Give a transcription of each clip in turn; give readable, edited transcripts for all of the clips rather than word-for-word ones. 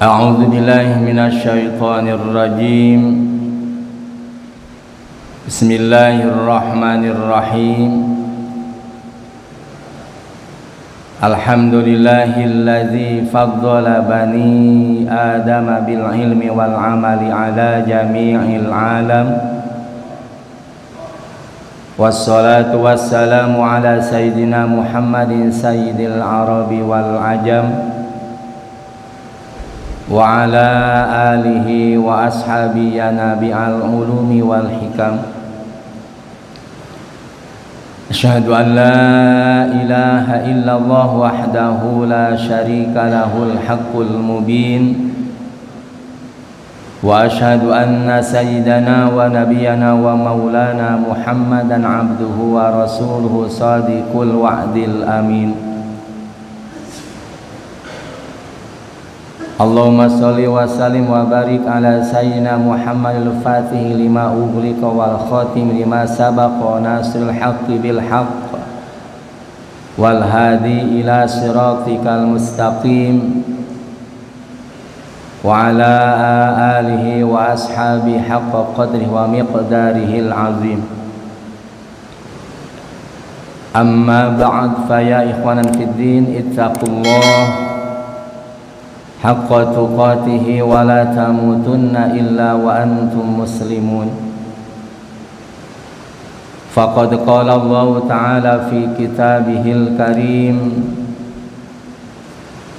A'udzu billahi minasyaitonir rajim. Bismillahirrahmanirrahim. Alhamdulillahilladzi faddala bani Adama bil ilmi wal amali ala jami'il alam. Wassalatu wassalamu ala sayyidina Muhammadin sayyidil arabi wal ajam wa ala alihi wa ashabihi nabi'al ulumi wal hikam. Asyhadu an la ilaha illallah wahdahu la syarika lahul haqqul mubin. Wa asyhadu anna sayyidana wa nabiyyana wa maulana Muhammadan abduhu wa rasuluhu sadiqul wa'dil amin. Allahumma sholli wa sallim wa barik ala sayyidina Muhammadil fatih lima ughliqa wal khatim lima sabaqa nasril haqqi bil haqq wal hadi ila siratikal mustaqim wa ala alihi wa ashabi haqqa qadrihi wa miqdarihil azim. Amma ba'd, fa ya ikhwanan fid din, ittaqullah haqqa tuqatihi wa la tamutunna illa wa antum muslimun. Faqad qala Allah ta'ala fi kitabihil karim,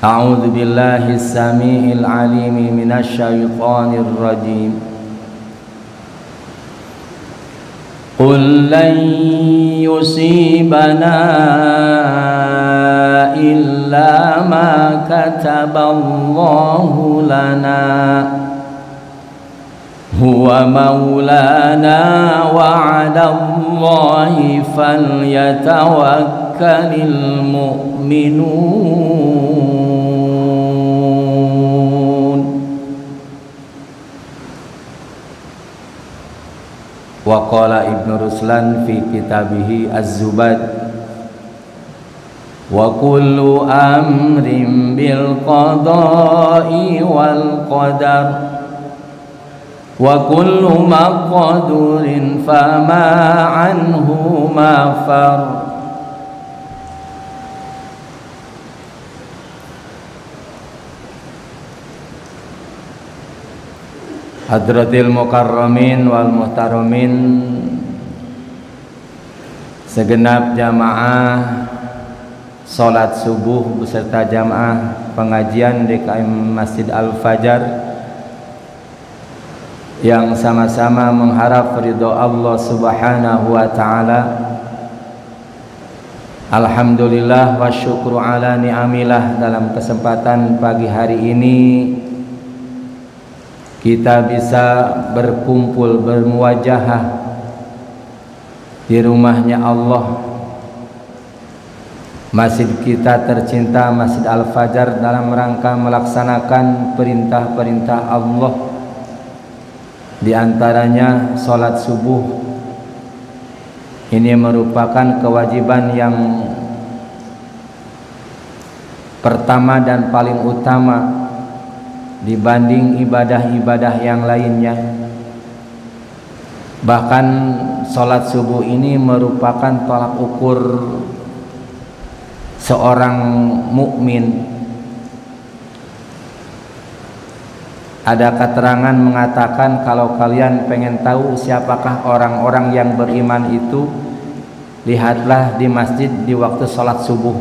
a'udzu billahi as-sami'il 'alimi minasy syaithanir rajim. Qul lan yusibana illa ma kataballahu lana huwa maulana wa 'alallahi falyatawakkalul mu'minun. Wa qala Ibnu Ruslan fi kitabihi Az-Zubad, wa kullu amrin bil qada'i wal qadar wa kullu maqdurin fama anhu mafar. Hadratil mukarramin wal muhtaramin, segenap jamaah salat subuh beserta jamaah pengajian DKM Masjid Al-Fajar yang sama-sama mengharap ridho Allah Subhanahu wa taala. Alhamdulillah wa syukru ala ni'amillah, dalam kesempatan pagi hari ini kita bisa berkumpul bermuwajahah di rumahnya Allah, masjid kita tercinta Masjid Al-Fajar, dalam rangka melaksanakan perintah-perintah Allah, di antaranya salat subuh. Ini merupakan kewajiban yang pertama dan paling utama dibanding ibadah-ibadah yang lainnya. Bahkan salat subuh ini merupakan tolak ukur seorang mukmin. Ada keterangan mengatakan, kalau kalian pengen tahu siapakah orang-orang yang beriman itu, lihatlah di masjid di waktu salat subuh.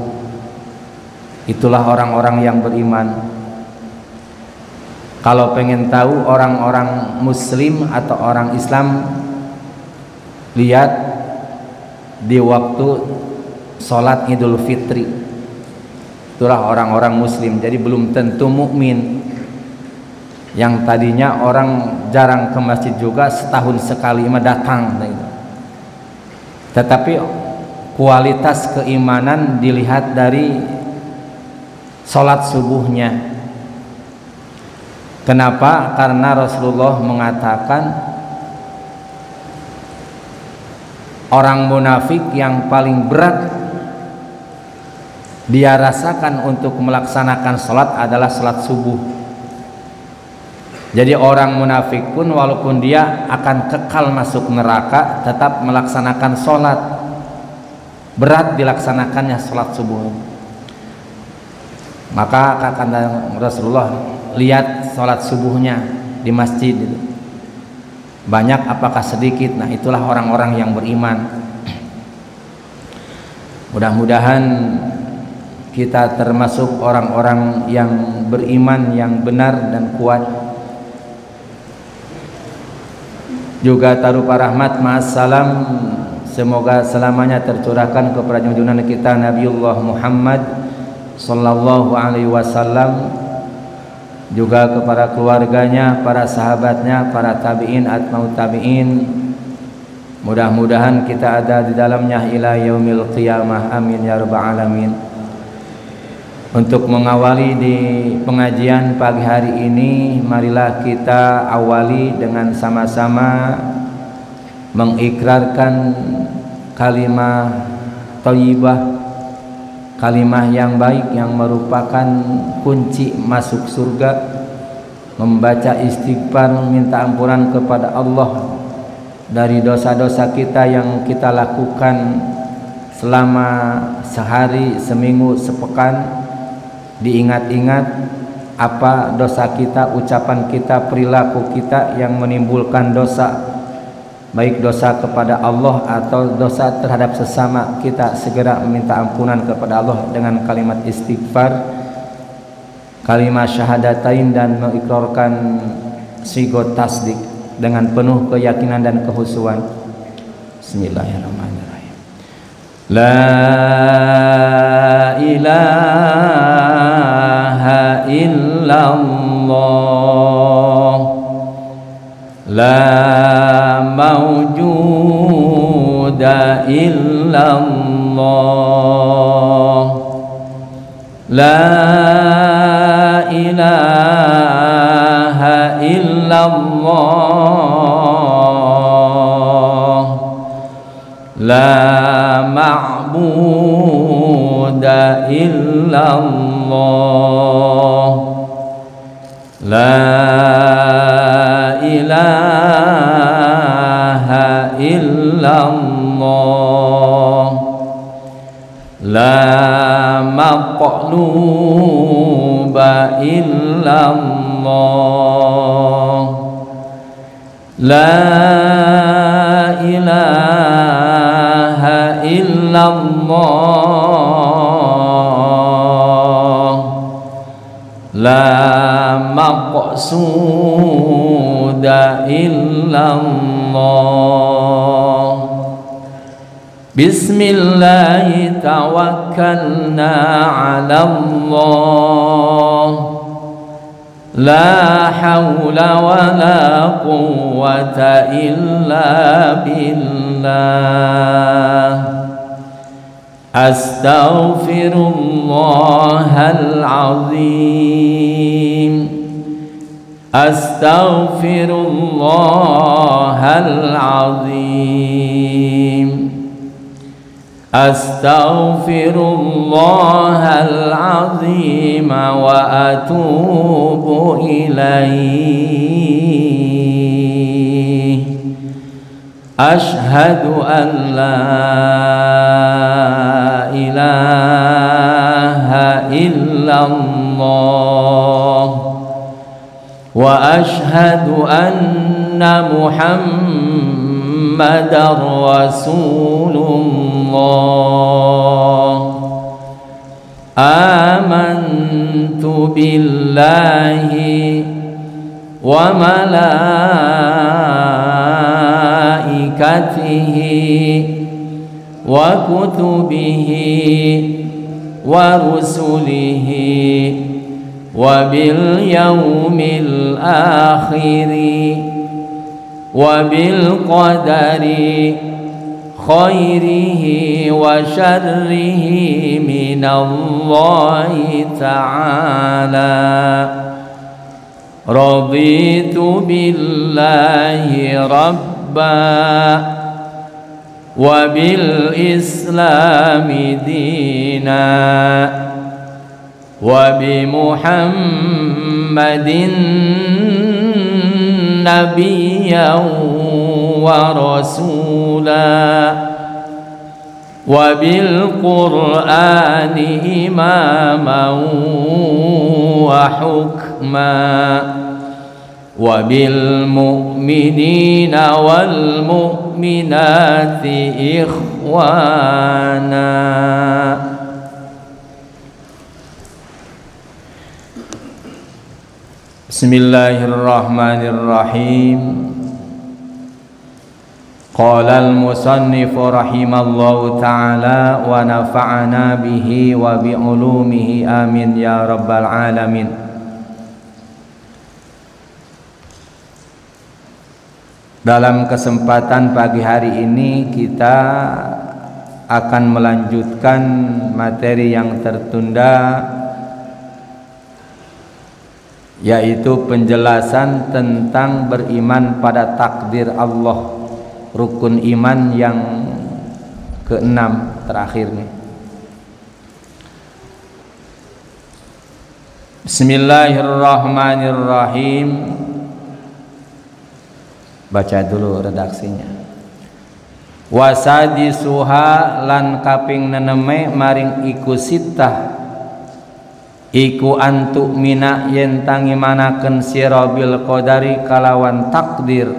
Itulah orang-orang yang beriman. Kalau pengen tahu orang-orang muslim atau orang Islam, lihat di waktu sholat Idul Fitri. Itulah orang-orang muslim. Jadi belum tentu mukmin. Yang tadinya orang jarang ke masjid juga, setahun sekali mah datang. Tetapi kualitas keimanan dilihat dari sholat subuhnya. Kenapa? Karena Rasulullah mengatakan orang munafik yang paling berat dia rasakan untuk melaksanakan sholat adalah sholat subuh. Jadi orang munafik pun walaupun dia akan kekal masuk neraka tetap melaksanakan sholat, berat dilaksanakannya sholat subuh. Maka kata Rasulullah, lihat sholat subuhnya di masjid itu banyak apakah sedikit. Nah itulah orang-orang yang beriman. Mudah-mudahan kita termasuk orang-orang yang beriman, yang benar dan kuat. Juga taruhkan rahmat ma'assalam, semoga selamanya tercurahkan kepada junjungan kita Nabiullah Muhammad sallallahu alaihi wasallam, juga kepada keluarganya, para sahabatnya, para tabi'in, atba'ut tabi'in. Mudah-mudahan kita ada di dalamnya ila yaumil qiyamah, amin ya rabbal alamin. Untuk mengawali di pengajian pagi hari ini, marilah kita awali dengan sama-sama mengikrarkan kalimah thayyibah, kalimah yang baik yang merupakan kunci masuk surga. Membaca istighfar, minta ampunan kepada Allah dari dosa-dosa kita yang kita lakukan selama sehari, seminggu, sepekan. Diingat-ingat apa dosa kita, ucapan kita, perilaku kita yang menimbulkan dosa, baik dosa kepada Allah atau dosa terhadap sesama kita. Segera meminta ampunan kepada Allah dengan kalimat istighfar, kalimat syahadatain, dan mengikrarkan sigot tasdik dengan penuh keyakinan dan kehusuan. Bismillahirrahmanirrahim. La ilaha illallah, la mawjuda illallah, la ilaha illallah, la ma'buda illallah, la ilaha illallah, la maqluba illallah, la ilaha illallah, la maqsuda illallah. Bismillah tawakkalna ala Allah, la hawla wa la quwwata illa billah. Astaghfirullahal azim, astaghfirullahal azim, astaghfirullahal azim wa atubu ilaih. Ashhadu an la ilaha illallah wa ashhadu anna Muhammadar Rasulullah. Amantu billahi wa malaikatihi wa kutubihi wa rusulihi wa bil yaumil akhiri wa bil qadari khairihi wa syarrihi minallahi ta'ala. Raditu billahi rabba wa bil islami dina wa bi Muhammadin نبيا ورسولا وبالقرآن إماما وحكما وبالمؤمنين والمؤمنات إخوانا. Bismillahirrahmanirrahim. Qala al-musannif rahimallahu ta'ala wa nafa'ana bihi wa bi ulumihi amin ya rabbal alamin. Dalam kesempatan pagi hari ini kita akan melanjutkan materi yang tertunda, yaitu penjelasan tentang beriman pada takdir Allah, rukun iman yang ke-6 terakhir nih. Bismillahirrahmanirrahim. Baca dulu redaksinya. Wasadisuha lan kaping neneme maring iku sitah iku antuk mina yen tangi manaken sira bil qadari kalawan takdir,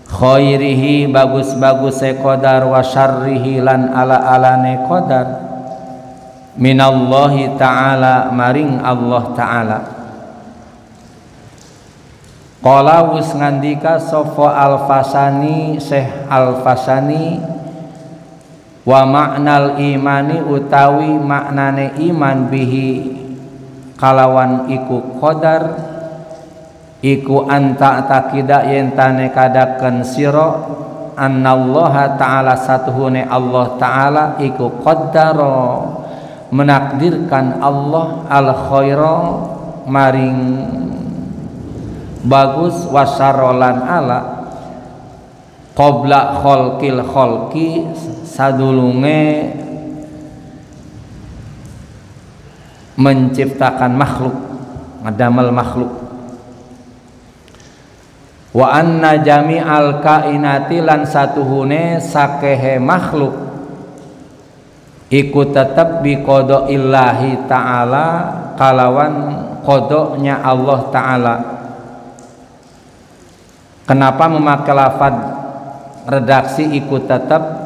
khairihi bagus-baguse qadar, wa syarrihi lan ala-alane qadar, minallahi ta'ala maring Allah ta'ala. Qala wus ngandika sapa Al-Fasani, Syekh Al-Fasani, wa ma'nal imani utawi maknane iman bihi kalawan iku qadar, iku anta takida yen tane kadaken sira annallaha ta'ala satuhune Allah ta'ala iku qaddara menakdirkan Allah al khaira maring bagus, wasarolan ala qabla khalqil khalqi sadulunge menciptakan makhluk, ngadamel makhluk. Wa anna jami'al kainati lan satuhune sakehe makhluk iku tetep bi qada illahi ta'ala kalawan qadanya Allah ta'ala. Kenapa memakai lafaz redaksi iku tetep?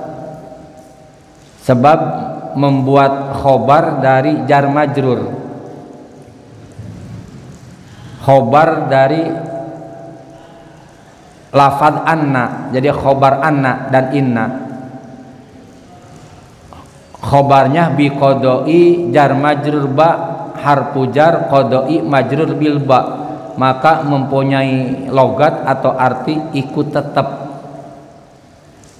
Sebab membuat khobar dari jar majrur, khobar dari lafaz anna, jadi khobar anna dan inna. Khobarnya bi qodoi jar majrur ba harfu jar, qodoi majrur bil ba, maka mempunyai logat atau arti ikut tetap.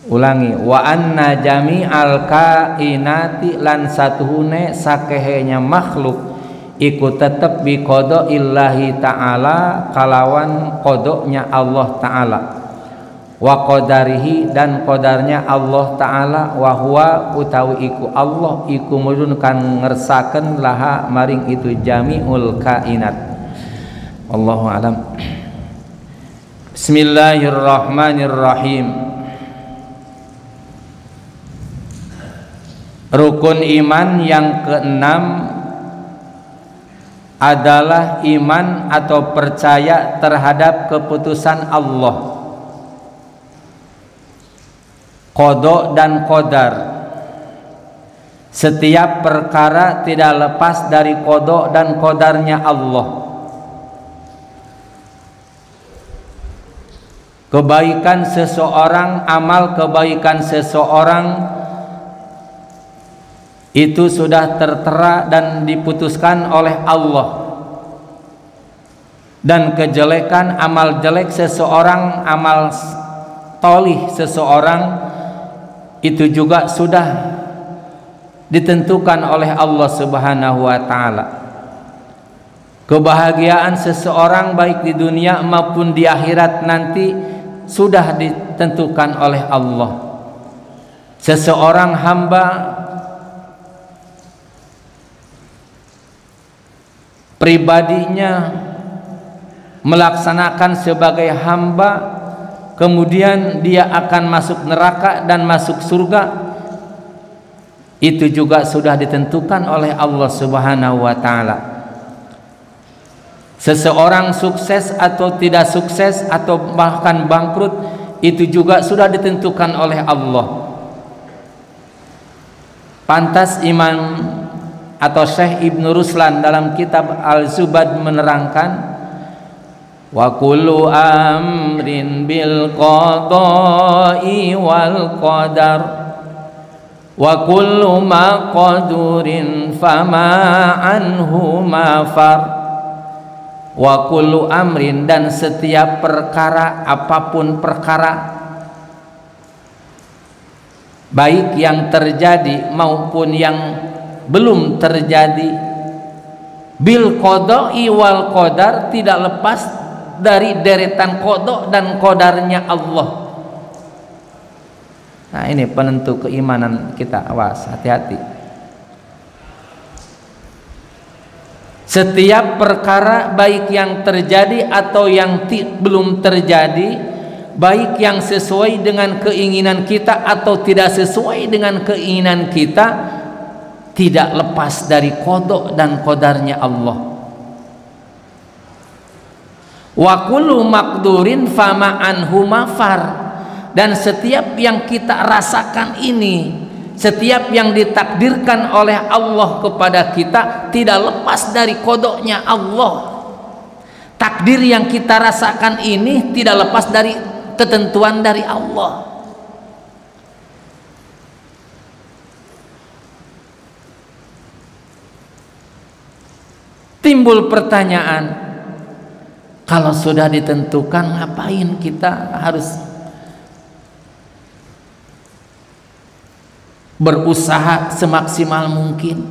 Ulangi, wa anna jami'al kainati lan satuhune sakehenya makhluk ikut tetap bi qada illahi ta'ala kalawan qadanya Allah ta'ala, wa qadarihi dan qadarnya Allah ta'ala, wa huwa utawi iku Allah iku mudun kan ngersaken laha maring itu jami'ul kainat. Wallahu alam. Bismillahirrahmanirrahim. Rukun iman yang ke-6 adalah iman atau percaya terhadap keputusan Allah, qada dan qadar. Setiap perkara tidak lepas dari qada dan qadarnya Allah. Kebaikan seseorang, amal kebaikan seseorang itu sudah tertera dan diputuskan oleh Allah. Dan kejelekan, amal jelek seseorang, amal tolih seseorang itu juga sudah ditentukan oleh Allah Subhanahu wa ta'ala. Kebahagiaan seseorang baik di dunia maupun di akhirat nanti sudah ditentukan oleh Allah. Seseorang hamba pribadinya melaksanakan sebagai hamba, kemudian dia akan masuk neraka dan masuk surga, itu juga sudah ditentukan oleh Allah Subhanahu wa taala. Seseorang sukses atau tidak sukses atau bahkan bangkrut, itu juga sudah ditentukan oleh Allah. Pantas Imam atau Syekh Ibnu Ruslan dalam kitab Al-Zubad menerangkan, wa kullu amrin bil qada'i wal qadar wa kullu maqdurin fama anhu mafar. Wa kullu amrin, dan setiap perkara, apapun perkara, baik yang terjadi maupun yang belum terjadi, bil qada'i wal qadar, tidak lepas dari deretan qada dan qadarnya Allah. Nah, ini penentu keimanan kita. Awas, hati-hati. Setiap perkara, baik yang terjadi atau yang belum terjadi, baik yang sesuai dengan keinginan kita atau tidak sesuai dengan keinginan kita, tidak lepas dari qada dan qadarnya Allah. Wa kullu maqdurin fama anhu mafar, dan setiap yang kita rasakan ini, setiap yang ditakdirkan oleh Allah kepada kita, tidak lepas dari qadanya Allah. Takdir yang kita rasakan ini tidak lepas dari ketentuan dari Allah. Timbul pertanyaan, kalau sudah ditentukan, ngapain kita harus berusaha semaksimal mungkin?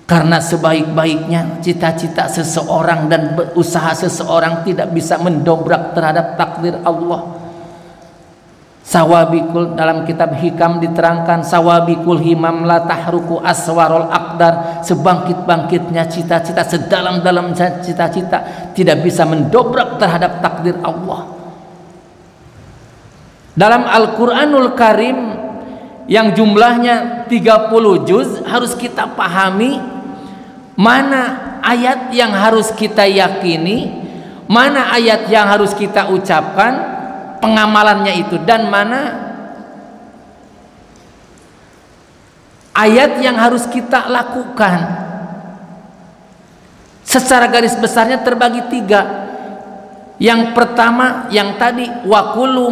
Karena sebaik-baiknya cita-cita seseorang dan usaha seseorang tidak bisa mendobrak terhadap takdir Allah. Sawabikul, dalam kitab Hikam diterangkan, sawabikul himam la tahruku aswarul aqdar, sebangkit-bangkitnya cita-cita, sedalam-dalam cita-cita tidak bisa mendobrak terhadap takdir Allah. Dalam Al-Quranul Karim yang jumlahnya 30 juz, harus kita pahami mana ayat yang harus kita yakini, mana ayat yang harus kita ucapkan pengamalannya itu, dan mana ayat yang harus kita lakukan. Secara garis besarnya terbagi 3. Yang pertama yang tadi, wa kullu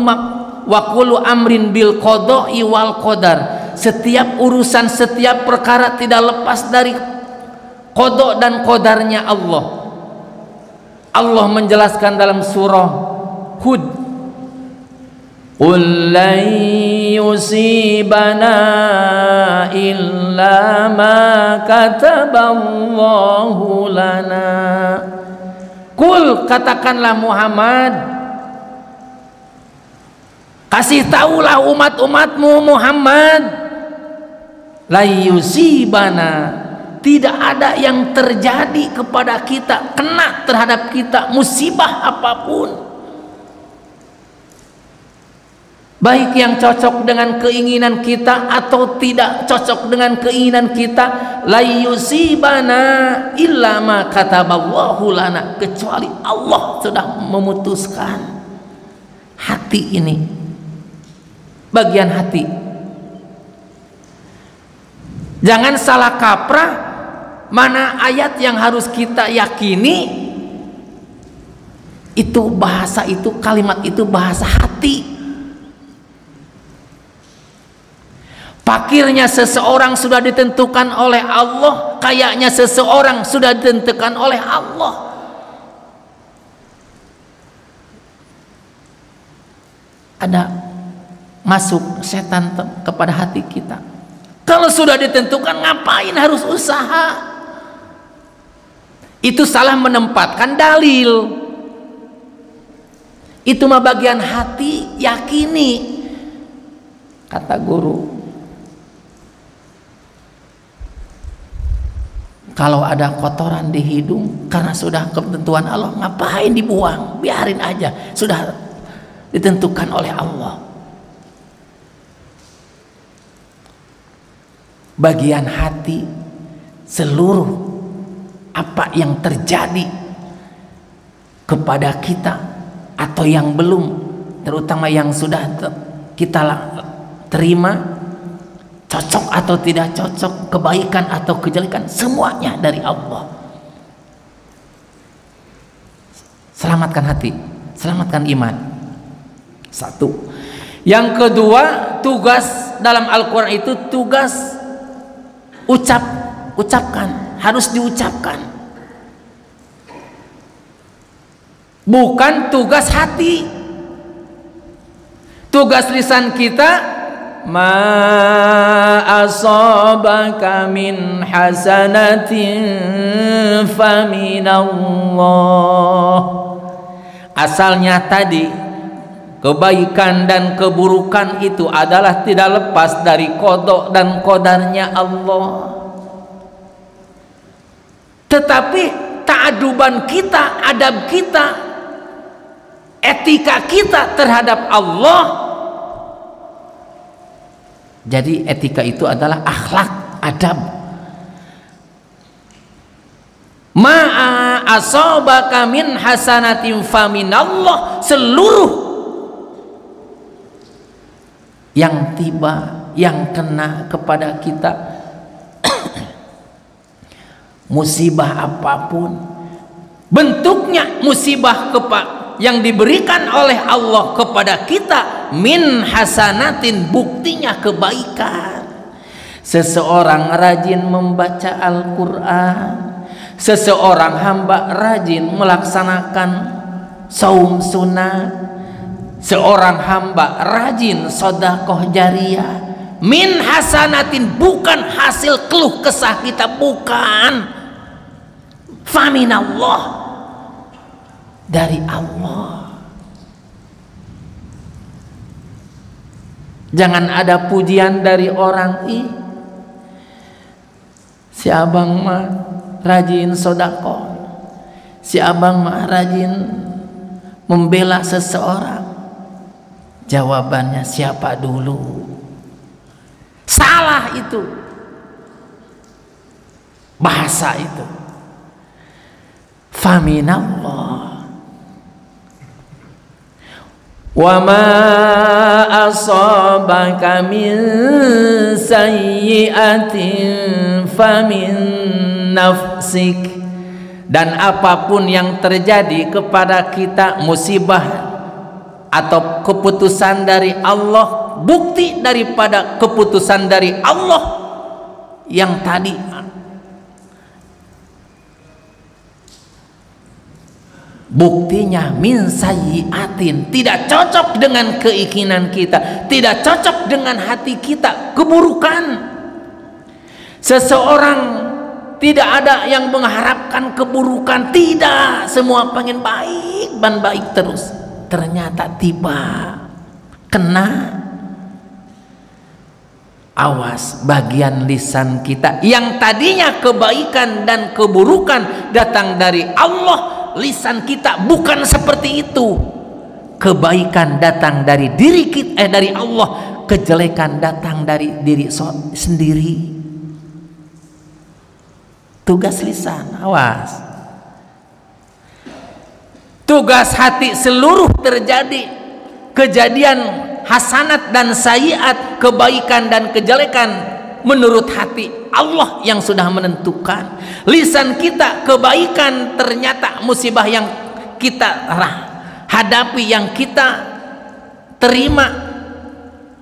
amrin bil qada'i wal qadar, setiap urusan, setiap perkara tidak lepas dari qada dan qadarnya Allah. Allah menjelaskan dalam surah Hud, qul lan yusibana illa ma kataballahu lana. Qul, katakanlah Muhammad, kasih tahulah umat-umatmu Muhammad, la yusibana, tidak ada yang terjadi kepada kita, kena terhadap kita musibah apapun, baik yang cocok dengan keinginan kita atau tidak cocok dengan keinginan kita, la yusibana illa ma kataballahu lana, kecuali Allah sudah memutuskan. Hati ini, bagian hati, jangan salah kaprah. Mana ayat yang harus kita yakini, itu bahasa itu, kalimat itu bahasa hati. Fakirnya seseorang sudah ditentukan oleh Allah, kayaknya seseorang sudah ditentukan oleh Allah. Ada masuk setan kepada hati kita. Kalau sudah ditentukan, ngapain harus usaha? Itu salah menempatkan dalil. Itu mah bagian hati, yakini. Kata guru, Kalau ada kotoran di hidung karena sudah ketentuan Allah, ngapain dibuang? Biarin aja, sudah ditentukan oleh Allah. Bagian hati, seluruh apa yang terjadi kepada kita atau yang belum, terutama yang sudah kita terima, cocok atau tidak cocok, kebaikan atau kejelekan, semuanya dari Allah. Selamatkan hati, selamatkan iman. Satu. Yang kedua, tugas dalam Al-Quran itu tugas ucapkan, harus diucapkan, bukan tugas hati. Tugas lisan kita, ma asabaka min hasanatin faminallah. Asalnya tadi kebaikan dan keburukan itu adalah tidak lepas dari qada dan qadarnya Allah. Tetapi ta'aduban kita, adab kita, etika kita terhadap Allah. Jadi etika itu adalah akhlak, adab. Ma'a asabaka min hasanatin faminallah. Seluruh yang tiba, yang kena kepada kita, musibah apapun bentuknya, musibah yang diberikan oleh Allah kepada kita, min hasanatin, buktinya kebaikan. Seseorang rajin membaca Al-Quran, seseorang hamba rajin melaksanakan saum sunnah, seorang hamba rajin sedekah jariyah, min hasanatin, bukan hasil keluh kesah kita, bukan, faminallah, dari Allah. Jangan ada pujian dari orang, si abang mah rajin sedekah, si abang mah rajin membela seseorang. Jawabannya, siapa dulu? Salah itu bahasa itu. Faminallah. Wa ma asabaka min sayyi'atin famin nafsik. Dan apapun yang terjadi kepada kita, musibah atau keputusan dari Allah, bukti daripada keputusan dari Allah yang tadi, buktinya min sayyiatin, tidak cocok dengan keinginan kita, tidak cocok dengan hati kita, keburukan. Seseorang tidak ada yang mengharapkan keburukan, tidak, semua pengen baik dan baik terus. Ternyata tiba kena, awas, bagian lisan kita yang tadinya kebaikan dan keburukan datang dari Allah, lisan kita bukan seperti itu. Kebaikan datang dari diri kita, dari Allah, kejelekan datang dari diri sendiri. Tugas lisan, awas. Tugas hati, seluruh terjadi kejadian hasanat dan sayyiat, kebaikan dan kejelekan, menurut hati Allah yang sudah menentukan. Lisan kita, kebaikan, ternyata musibah yang kita hadapi, yang kita terima,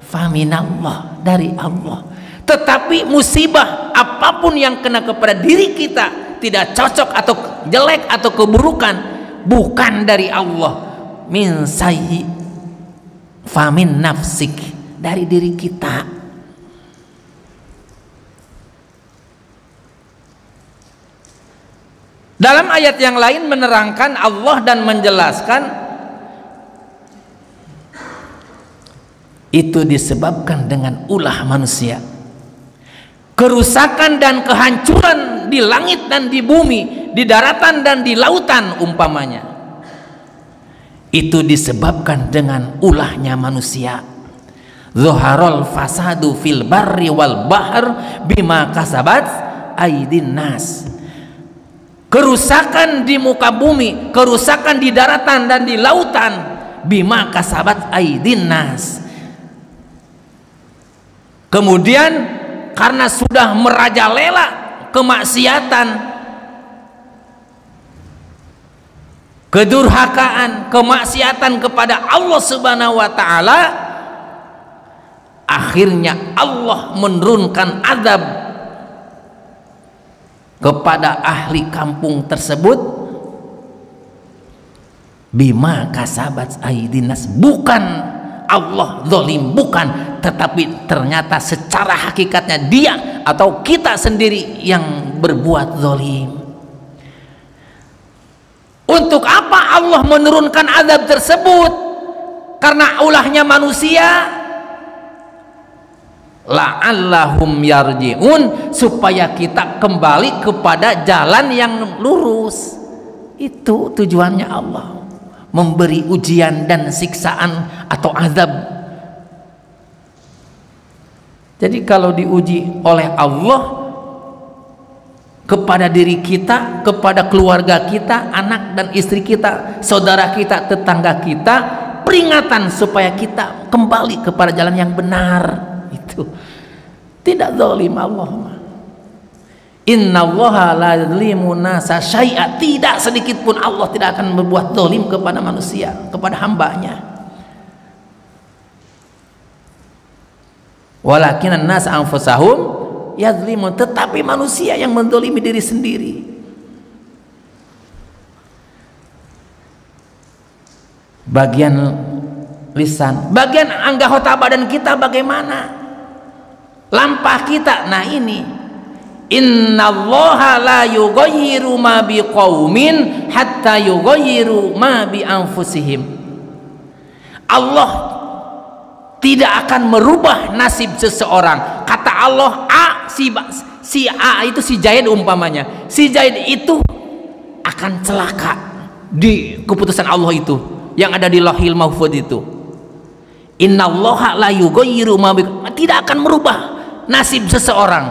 faminallah, dari Allah. Tetapi musibah apapun yang kena kepada diri kita, tidak cocok atau jelek atau keburukan, bukan dari Allah, min sayyi famin nafsik, dari diri kita. Dalam ayat yang lain menerangkan Allah dan menjelaskan itu disebabkan dengan ulah manusia. Kerusakan dan kehancuran di langit dan di bumi, di daratan dan di lautan umpamanya. Itu disebabkan dengan ulahnya manusia. Zuharul fasadu fil barri wal bahr bima kasabat aydin nas. Kerusakan di muka bumi, kerusakan di daratan dan di lautan, bima kasabat aydin nas. Kemudian karena sudah merajalela kemaksiatan, kedurhakaan, kemaksiatan kepada Allah Subhanahu wa taala, akhirnya Allah menurunkan azab kepada ahli kampung tersebut bima kasabat aidinas. Bukan Allah zalim, bukan, tetapi ternyata secara hakikatnya dia atau kita sendiri yang berbuat zalim. Untuk apa Allah menurunkan azab tersebut? Karena ulahnya manusia. La'allahum yarji'un, supaya kita kembali kepada jalan yang lurus. Itu tujuannya Allah memberi ujian dan siksaan atau azab. Jadi kalau diuji oleh Allah kepada diri kita, kepada keluarga kita, anak dan istri kita, saudara kita, tetangga kita, peringatan supaya kita kembali kepada jalan yang benar. Itu tidak zalim Allah. Innallaha la yuzlimu nasa syai'a. Tidak sedikit pun Allah tidak akan berbuat zalim kepada manusia, kepada hambanya. Walakinan nas anfusahum yazlimun, tetapi manusia yang menzalimi diri sendiri. Bagian lisan, bagian anggota badan kita bagaimana? Lampah kita. Nah ini, innallaha la yughayyiru ma biqaumin hatta yughayyiru ma bi anfusihim. Allah tidak akan merubah nasib seseorang. Kata Allah, A, si A itu si Zaid umpamanya, si Zaid itu akan celaka di keputusan Allah itu yang ada di Lauhil Mahfuz itu. Innallaha la yughayyiru ma biqaumin, tidak akan merubah nasib seseorang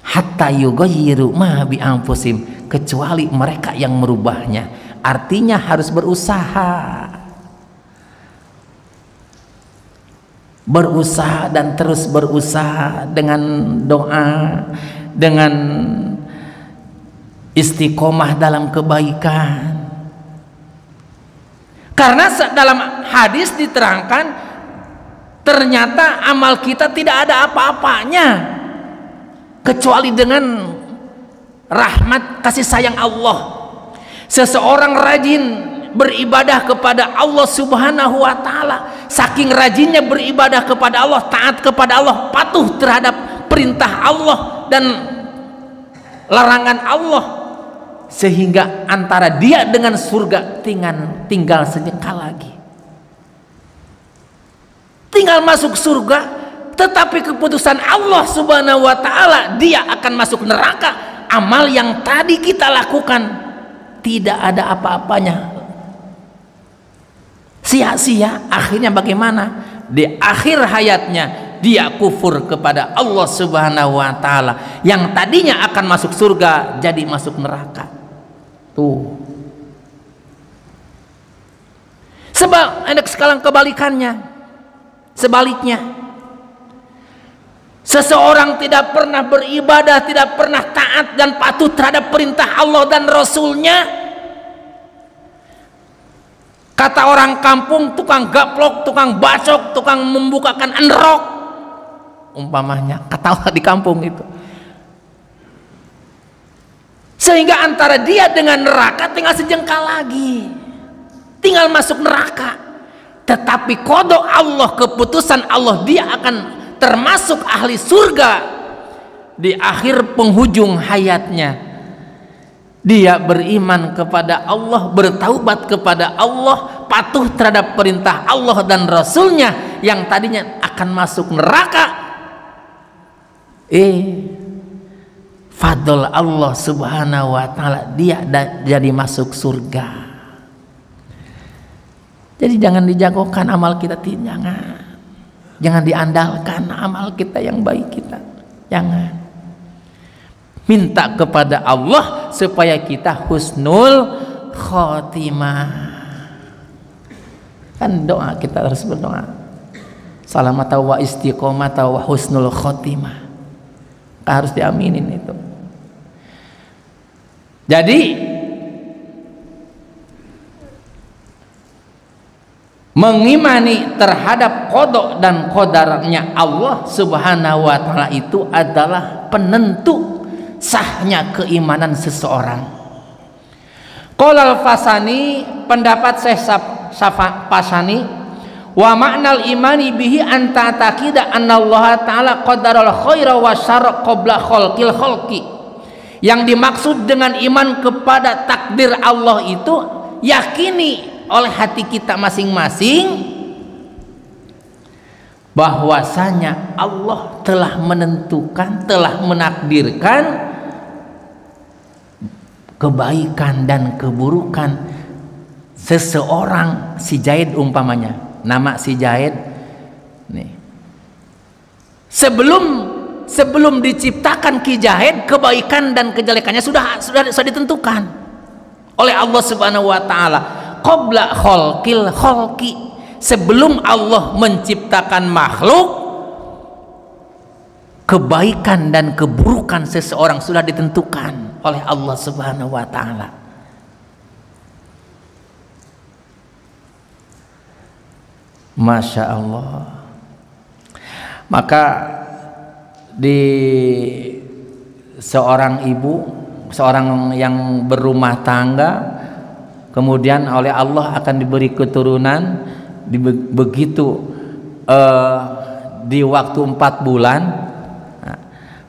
hatta yughayyiru ma bi anfusihim, kecuali mereka yang merubahnya. Artinya harus berusaha dan terus berusaha dengan doa, dengan istiqomah dalam kebaikan. Karena dalam hadis diterangkan ternyata amal kita tidak ada apa-apanya kecuali dengan rahmat kasih sayang Allah. Seseorang rajin beribadah kepada Allah Subhanahu wa taala, saking rajinnya beribadah kepada Allah, taat kepada Allah, patuh terhadap perintah Allah dan larangan Allah, sehingga antara dia dengan surga tinggal sejengkal lagi, tinggal masuk surga. Tetapi keputusan Allah Subhanahu wa taala, dia akan masuk neraka. Amal yang tadi kita lakukan tidak ada apa-apanya, sia-sia. Akhirnya bagaimana? Di akhir hayatnya dia kufur kepada Allah Subhanahu wa taala, yang tadinya akan masuk surga jadi masuk neraka. Tuh. Sebab ada sekarang kebalikannya. Sebaliknya, seseorang tidak pernah beribadah, tidak pernah taat dan patuh terhadap perintah Allah dan Rasulnya. Kata orang kampung, tukang gaplok, tukang bacok, tukang membukakan enrok umpamanya, kata orang di kampung itu. Sehingga antara dia dengan neraka tinggal sejengkal lagi, tinggal masuk neraka. Tetapi qada Allah, keputusan Allah, dia akan termasuk ahli surga di akhir penghujung hayatnya. Dia beriman kepada Allah, bertaubat kepada Allah, patuh terhadap perintah Allah dan Rasulnya, yang tadinya akan masuk neraka, fadl Allah subhanahu wa ta'ala, dia jadi masuk surga. Jadi jangan dijagokan amal kita, jangan diandalkan amal kita yang baik kita, jangan. Minta kepada Allah supaya kita husnul khotimah. Kan doa kita harus berdoa, salamata wa istiqomata wa husnul khotimah, harus diaminin itu. Jadi mengimani terhadap qada dan qadarnya Allah subhanahu wa ta'ala itu adalah penentu sahnya keimanan seseorang. Qala al-Fasani, pendapat Syekh Fasani, wa ma'nal imani bihi anta taqida anna Allah ta'ala qadaral khaira wa syarra qabla khalqil khalqi. Yang dimaksud dengan iman kepada takdir Allah itu yakini oleh hati kita masing-masing bahwasanya Allah telah menentukan, telah menakdirkan kebaikan dan keburukan seseorang. Si Zaid umpamanya, nama si Zaid nih, sebelum diciptakan Ki Zaid, kebaikan dan kejelekannya sudah ditentukan oleh Allah subhanahu wa ta'ala qabla khalqil khalqi. Sebelum Allah menciptakan makhluk, kebaikan dan keburukan seseorang sudah ditentukan oleh Allah subhanahu wa ta'ala. Masya Allah. Maka di seorang ibu, seorang yang berumah tangga, kemudian oleh Allah akan diberi keturunan, begitu di waktu 4 bulan,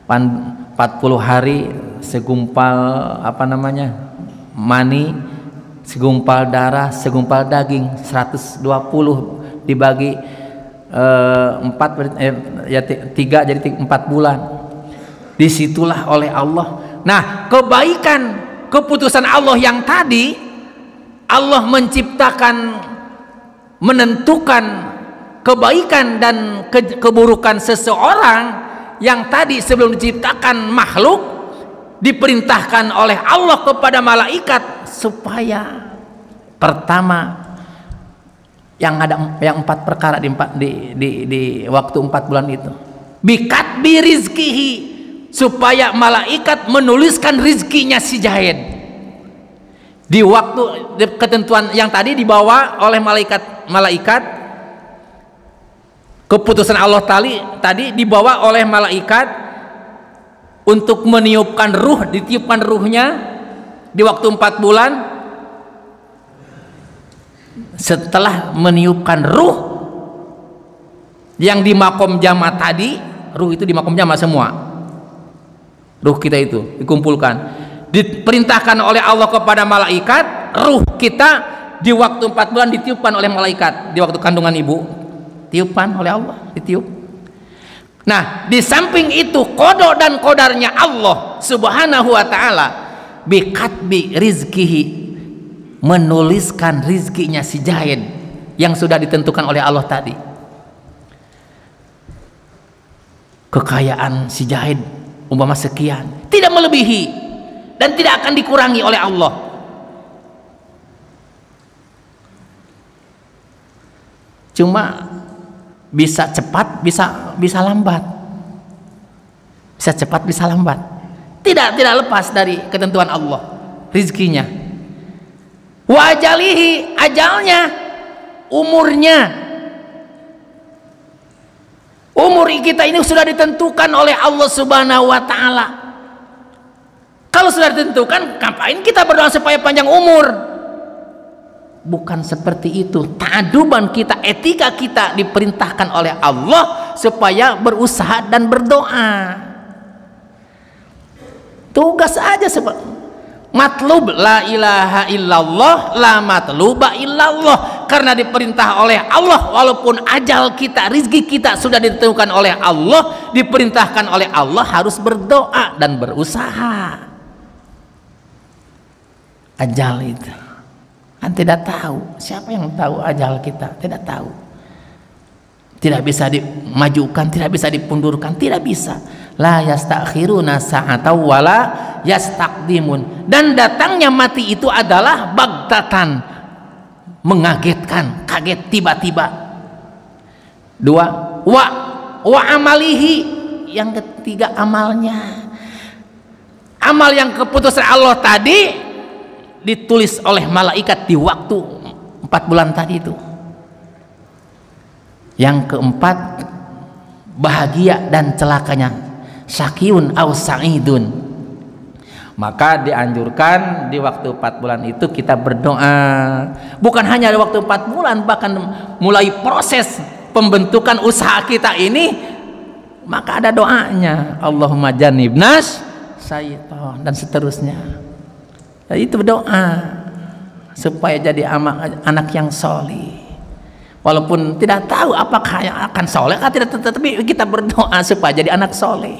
40 hari, segumpal mani, segumpal darah, segumpal daging, 120 dibagi 3 jadi 4 bulan. Disitulah oleh Allah. Nah, kebaikan keputusan Allah yang tadi, Allah menciptakan, menentukan kebaikan dan keburukan seseorang yang tadi sebelum diciptakan makhluk, diperintahkan oleh Allah kepada malaikat supaya pertama yang 4 perkara di waktu 4 bulan itu, bikatbi rizkihi, supaya malaikat menuliskan rizkinya si Zaid. Di waktu ketentuan yang tadi dibawa oleh malaikat, keputusan Allah tadi dibawa oleh malaikat untuk meniupkan ruh, ditiupkan ruhnya di waktu 4 bulan. Setelah meniupkan ruh yang di makom jama tadi, ruh itu di makom jama semua, ruh kita itu dikumpulkan, diperintahkan oleh Allah kepada malaikat, ruh kita di waktu 4 bulan ditiupkan oleh malaikat, di waktu kandungan ibu tiupan oleh Allah, ditiup. Nah, di samping itu qada dan qadarnya Allah subhanahu wa ta'ala, bikatbi rizkihi, menuliskan rizkinya si Zaid yang sudah ditentukan oleh Allah tadi. Kekayaan si Zaid umpama sekian, tidak melebihi dan tidak akan dikurangi oleh Allah. Cuma bisa cepat, bisa lambat, bisa cepat, bisa lambat, tidak lepas dari ketentuan Allah rizkinya. Wa ajalihi, ajalnya, umurnya, umur kita ini sudah ditentukan oleh Allah subhanahu wa ta'ala. Kalau sudah ditentukan, ngapain kita berdoa supaya panjang umur? Bukan seperti itu. Ta'aduban kita, etika kita diperintahkan oleh Allah supaya berusaha dan berdoa. Tugas aja seperti matlub la ilaha illallah, la matluba illallah. karena diperintah oleh Allah, walaupun ajal kita, rizki kita sudah ditentukan oleh Allah, diperintahkan oleh Allah harus berdoa dan berusaha. Ajal itu kan tidak tahu, siapa yang tahu ajal kita? Tidak tahu, tidak bisa dimajukan, tidak bisa dipundurkan, tidak bisa. La yastakhiruna sa'atan wala yastaqdimun. Dan datangnya mati itu adalah bagtatan, mengagetkan, kaget tiba-tiba. Dua, wa amalihi, yang ketiga amalnya. Amal yang keputusan Allah tadi ditulis oleh malaikat di waktu 4 bulan tadi itu. Yang keempat, bahagia dan celakanya, syakiyun aw sa'idun. Maka dianjurkan di waktu 4 bulan itu kita berdoa. Bukan hanya di waktu 4 bulan, bahkan mulai proses pembentukan usaha kita ini, maka ada doanya. Allahumma jannibnas syaitan, dan seterusnya. Ya, itu doa supaya jadi anak yang soleh. Walaupun tidak tahu apakah yang akan soleh atau tidak, tetapi kita berdoa supaya jadi anak soleh.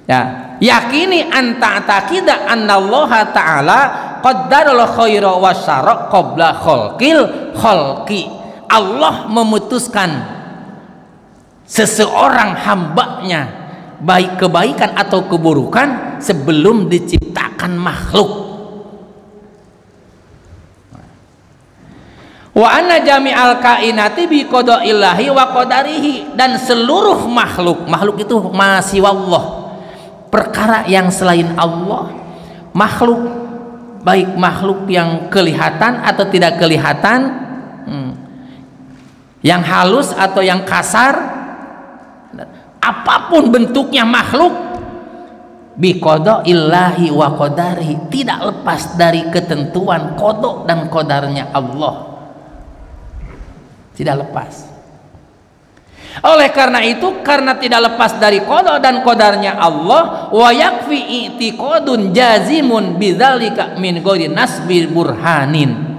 Ya, yakini anta taqida annallaha ta'ala qaddarul khaira wasyarra qabla khalqil khalqi. Allah memutuskan seseorang hambanya, baik kebaikan atau keburukan, sebelum diciptakan makhluk. Wa anna jami'al kainati bi qada'illahi wa qadarihi. Dan seluruh makhluk itu masih wallah, perkara yang selain Allah, makhluk, baik makhluk yang kelihatan atau tidak kelihatan, yang halus atau yang kasar, apapun bentuknya makhluk, bi qada'illahi wa qadarihi, tidak lepas dari ketentuan qada dan qadarnya Allah, tidak lepas. Oleh karena itu, karena tidak lepas dari qada dan qadarnya Allah, wa yakfi i'tiqadun jazimun bidzalika min ghairi nasbi burhanin.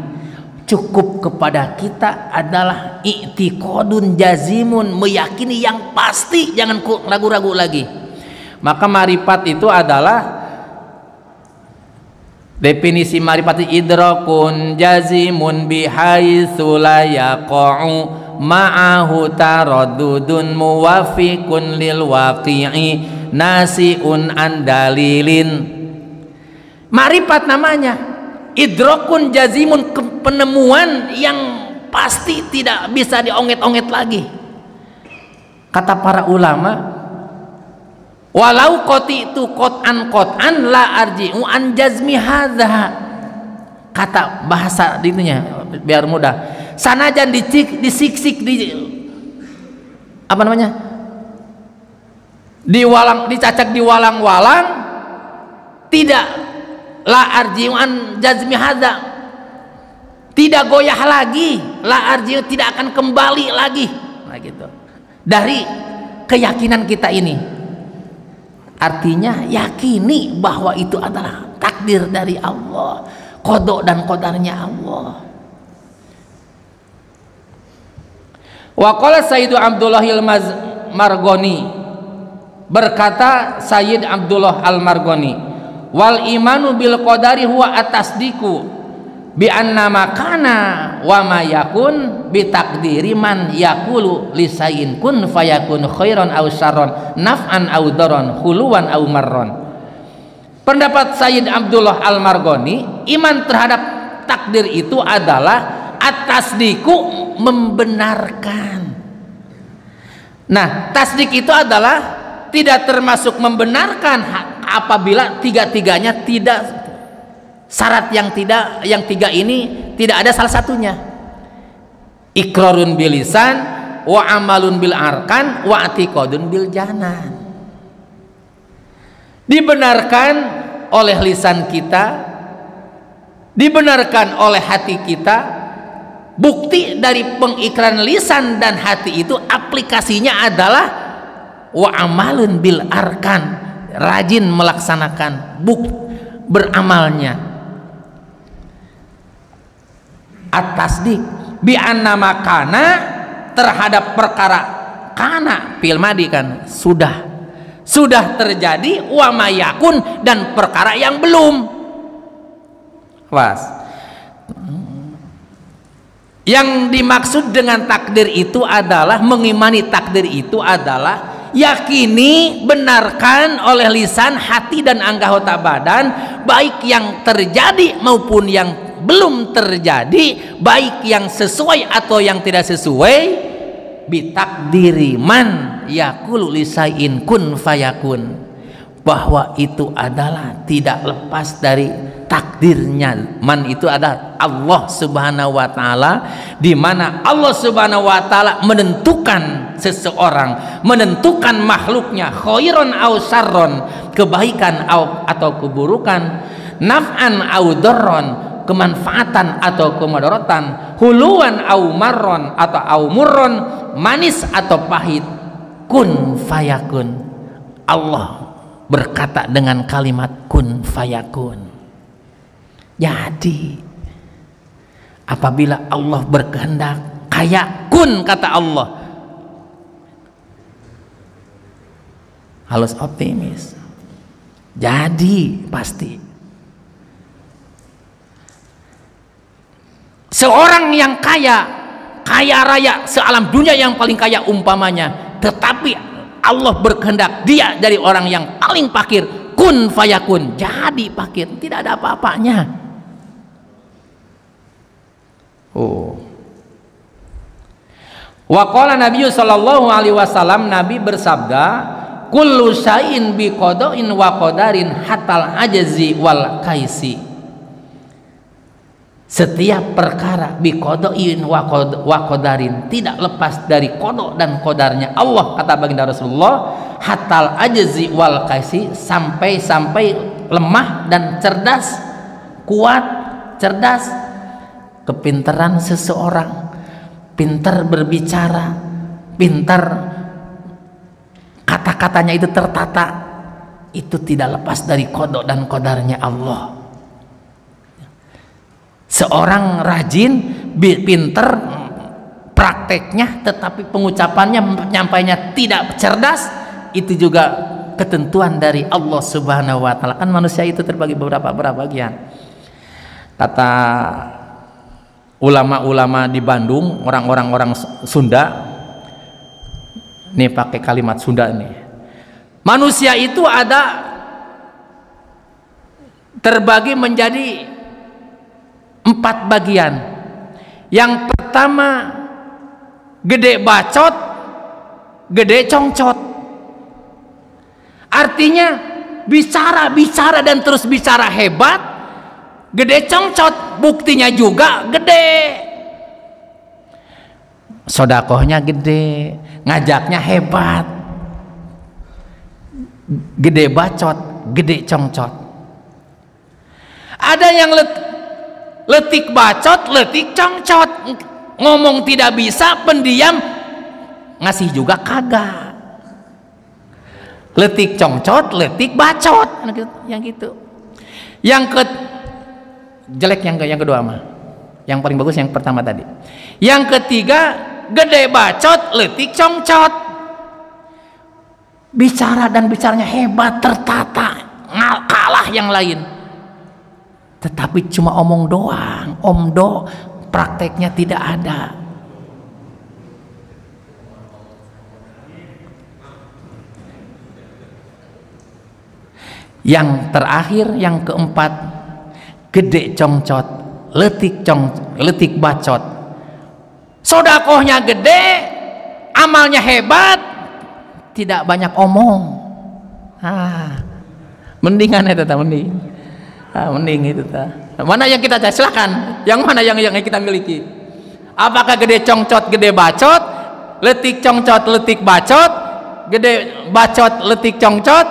Cukup kepada kita adalah i'tiqadun jazimun, meyakini yang pasti, jangan ragu-ragu lagi. Maka marifat itu adalah, definisi marifat idrakun jazimun bihaitsu la yaqa'u ma'ahu taraddudun muwafiqun lil waqi'i nasi'un an dalilin. Marifat namanya idrakun jazimun, penemuan yang pasti, tidak bisa diongget-ongget lagi. Kata para ulama, walau qati'tu qat'an la arji'u an jazmi hadza. Kata bahasa itunya biar mudah, sanajan disiksik, apa namanya, dicacak diwalang-walang, tidak la arji'u an jazmi hadza, tidak goyah lagi, la arji'u, tidak akan kembali lagi, nah gitu, dari keyakinan kita ini. Artinya yakini bahwa itu adalah takdir dari Allah, qada dan qadarnya Allah. Wa qala Sayyid Abdullah al-Marghani, berkata Sayyid Abdullah al-Marghani, wal imanu bil qadari huwa atasdiku bi anna makana wa ma yakun bi taqdiri man yaqulu li sayyin kun fayakun khairan aw syarran naf'an aw daran khuluwan aw marran. Pendapat Sayyid Abdullah al-Marghani, iman terhadap takdir itu adalah atasdiku, membenarkan. Nah, tasdik itu adalah tidak termasuk membenarkan apabila tiga-tiganya tidak, syarat yang tiga ini tidak ada salah satunya. Iqrarun bil lisan, wa amalun bil arkan, wa i'tiqadun bil janan. Dibenarkan oleh lisan kita, dibenarkan oleh hati kita. Bukti dari pengikraran lisan dan hati itu, aplikasinya adalah wa amalun bil arkan, rajin melaksanakan beramalnya. At-tasdik bi annama kana terhadap perkara kana fil madi kan sudah terjadi, wa mayakun dan perkara yang belum. Yang dimaksud dengan takdir itu adalah mengimani takdir itu adalah yakini, benarkan oleh lisan, hati dan anggota badan, baik yang terjadi maupun yang belum terjadi, baik yang sesuai atau yang tidak sesuai, bitakdiri man yaqulu lisain kun fayakun, bahwa itu adalah tidak lepas dari takdirnya. Man itu adalah Allah Subhanahu wa taala, di mana Allah Subhanahu wa taala menentukan seseorang, menentukan makhluknya, khairon au syarron, kebaikan atau keburukan, naf'an au darron, kemanfaatan atau kemudaratan, huluan au marron atau au murron, manis atau pahit, kun fayakun. Allah berkata dengan kalimat kun fayakun. Jadi apabila Allah berkehendak, kayak kun kata Allah, harus optimis, jadi pasti. Seorang yang kaya raya sealam dunia, yang paling kaya umpamanya, tetapi Allah berkehendak dia dari orang yang paling fakir, kun fayakun, jadi fakir, tidak ada apa-apanya. Wa qala Nabi sallallahu alaihi wasallam, Nabi bersabda, kullu syai'in bi qada'in wa qadarin hatal ajzi wal kaisi. Setiap perkara bi qada'in wa qadarin, tidak lepas dari qada dan qadarnya Allah, kata baginda Rasulullah, hatal ajzi wal kaisi, sampai lemah dan cerdas, kuat, cerdas, kepintaran seseorang, pintar berbicara, pintar kata-katanya itu tertata, itu tidak lepas dari qada dan qadarnya Allah. Seorang rajin, pintar prakteknya, tetapi pengucapannya, penyampaiannya tidak cerdas, itu juga ketentuan dari Allah Subhanahu wa taala. Kan manusia itu terbagi beberapa bagian. Kata ulama-ulama di Bandung, orang Sunda, nih pakai kalimat Sunda nih, manusia itu ada terbagi menjadi 4 bagian. Yang pertama, gede bacot, gede congcot. Artinya bicara dan terus bicara hebat, gede congcot, buktinya juga gede, sodakohnya gede, ngajaknya hebat. Gede bacot, gede congcot. Ada yang letik bacot, letik congcot, ngomong tidak bisa, pendiam, ngasih juga kagak. Letik congcot, letik bacot, yang gitu. Yang jelek yang kedua mah. Yang paling bagus yang pertama tadi. Yang ketiga, gede bacot, letik congcot. Bicara dan bicaranya hebat, tertata, kalah yang lain. Tetapi cuma omong doang, omdo, prakteknya tidak ada. Yang terakhir, yang keempat, gede congcot, letik bacot. Sodakohnya gede, amalnya hebat, tidak banyak omong. Mendingan itu tak mending. Mending itu tak. Mana yang kita cari, silakan. Yang mana yang kita miliki? Apakah gede congcot, gede bacot, letik congcot, letik bacot, gede bacot, letik congcot,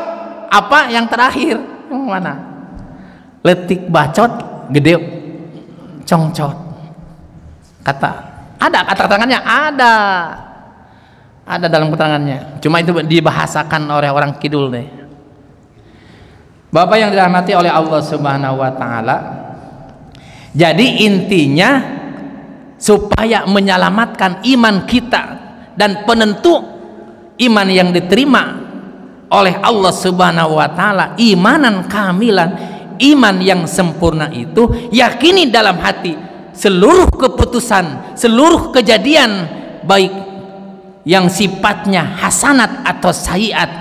apa yang terakhir? Yang mana? Letik bacot, gede congcot. Ada keterangannya, ada dalam keterangannya. Cuma itu dibahasakan oleh orang kidul deh. Bapak yang dirahmati oleh Allah Subhanahu wa taala. Jadi intinya supaya menyelamatkan iman kita, dan penentu iman yang diterima oleh Allah Subhanahu wa taala, imanan kamilan, iman yang sempurna itu yakini dalam hati seluruh keputusan, seluruh kejadian baik yang sifatnya hasanat atau sayyiat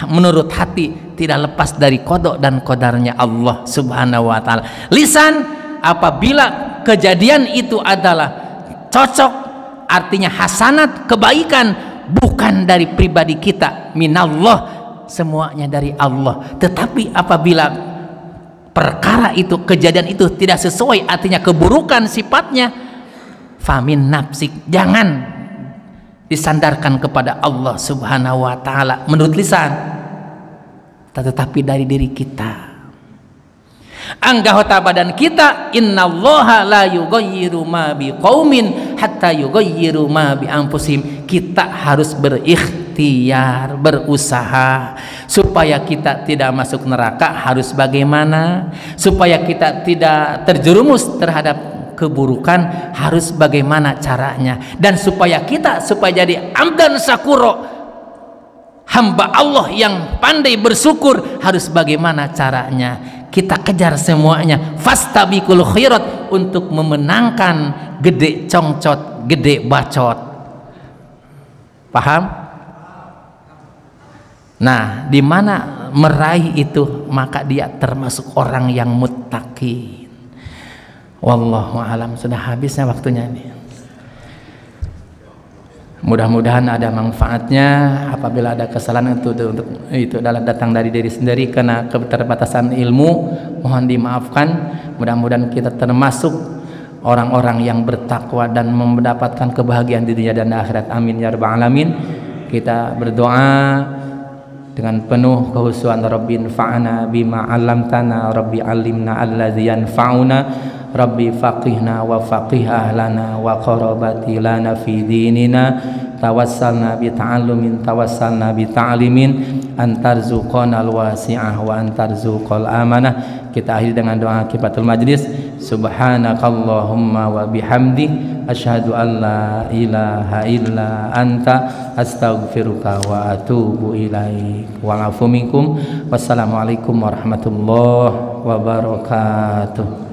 menurut hati tidak lepas dari qada dan qadarnya Allah Subhanahu wa taala. Lisan apabila kejadian itu adalah cocok, artinya hasanat, kebaikan, bukan dari pribadi kita, minallah, semuanya dari Allah. Tetapi apabila perkara itu, kejadian itu tidak sesuai, artinya keburukan sifatnya, famin nafsik, jangan disandarkan kepada Allah Subhanahu wa taala menurut lisan, tetapi dari diri kita. Anggota badan kita, innallaha la yughayyiru ma biqaumin hatta yughayyiru ma bi anfusihim. Kita harus berikhtiar, berusaha supaya kita tidak masuk neraka. Harus bagaimana? Supaya kita tidak terjerumus terhadap keburukan, harus bagaimana caranya? Dan supaya jadi abdan syakuro, hamba Allah yang pandai bersyukur, harus bagaimana caranya? Kita kejar semuanya, fastabiqul khairat, untuk memenangkan gede congcot, gede bacot. Paham? Nah, di mana meraih itu, maka dia termasuk orang yang muttaqin. Wallahu alam. Sudah habisnya waktunya ini. Mudah-mudahan ada manfaatnya. Apabila ada kesalahan itu adalah datang dari diri sendiri karena keterbatasan ilmu, mohon dimaafkan. Mudah-mudahan kita termasuk orang-orang yang bertakwa dan mendapatkan kebahagiaan di dunia dan akhirat. Amin ya rabbal alamin. Kita berdoa dengan penuh kehusuan. Rabbi anfa'na bima 'allamtana, Rabbi 'allimna allazi yanfa'una, Rabbi faqihna wa faqih ahlana wa qarabati lana fi dinina, tawassalna bi ta'allumin, tawassalna bi ta'limin, antarzuqana al-wasi'ah wa antarzuqal amanah. Kita akhiri dengan doa kifatul majlis. Subhanakallahumma wa bihamdi, asyhadu an la ilaha illa anta, astaghfiruka wa atubu ilaik. Wa'afu minkum. Wassalamualaikum warahmatullahi wabarakatuh.